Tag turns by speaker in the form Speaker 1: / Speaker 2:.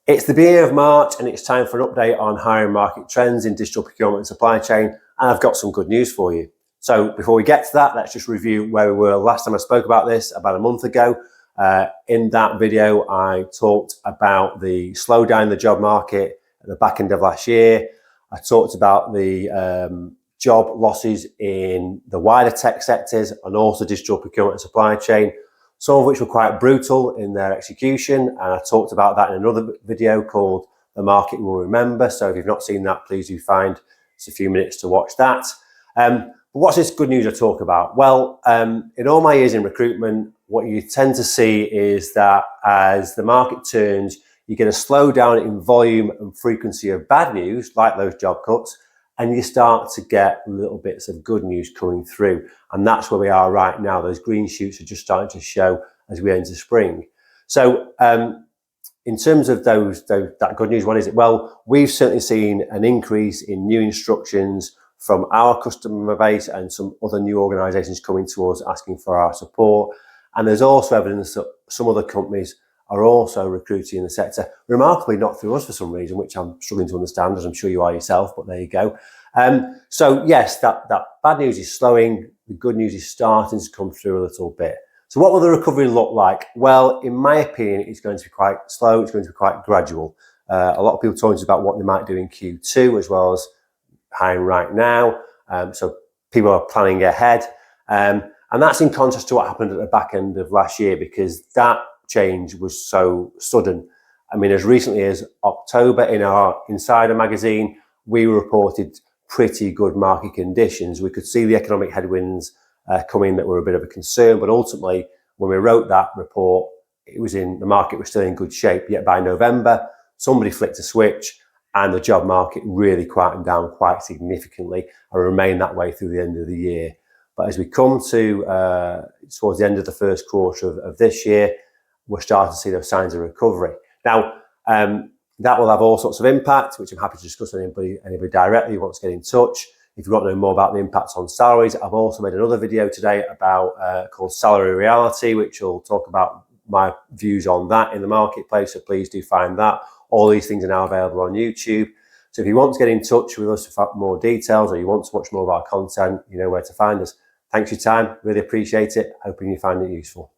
Speaker 1: It's the beginning of March and it's time for an update on hiring market trends in digital procurement and supply chain, and I've got some good news for you. So before we get to that, let's just review where we were last time I spoke about this, about a month ago. In that video, I talked about the slowdown in the job market at the back end of last year. I talked about the job losses in the wider tech sectors and also digital procurement and supply chain, some of which were quite brutal in their execution. And I talked about that in another video called The Market Will Remember. So if you've not seen that, please do find just a few minutes to watch that. But what's this good news I talk about? Well, in all my years in recruitment, what you tend to see is that as the market turns, you get a slowdown in volume and frequency of bad news, like those job cuts, and you start to get little bits of good news coming through. And that's where we are right now. Those green shoots are just starting to show as we enter spring. So in terms of that good news, what is it? Well, we've certainly seen an increase in new instructions from our customer base and some other new organisations coming to us asking for our support. And there's also evidence that some other companies are also recruiting in the sector, remarkably not through us for some reason, which I'm struggling to understand, as I'm sure you are yourself, but there you go. So yes, that bad news is slowing. The good news is starting to come through a little bit. So what will the recovery look like? Well, in my opinion, it's going to be quite slow. It's going to be quite gradual. A lot of people talking about what they might do in Q2 as well as hiring right now. So people are planning ahead. And that's in contrast to what happened at the back end of last year, because that change was so sudden. I mean, as recently as October in our Insider magazine, we reported pretty good market conditions. We could see the economic headwinds coming that were a bit of a concern, but ultimately when we wrote that report, the market was still in good shape. Yet by November, somebody flicked a switch and the job market really quietened down quite significantly and remained that way through the end of the year. But as we come to towards the end of the first quarter of this year, we're starting to see those signs of recovery. Now, that will have all sorts of impact, which I'm happy to discuss with anybody directly who wants to get in touch. If you want to know more about the impacts on salaries, I've also made another video today about called Salary Reality, which will talk about my views on that in the marketplace. So please do find that. All these things are now available on YouTube. So if you want to get in touch with us for more details, or you want to watch more of our content, you know where to find us. Thanks for your time. Really appreciate it. Hoping you find it useful.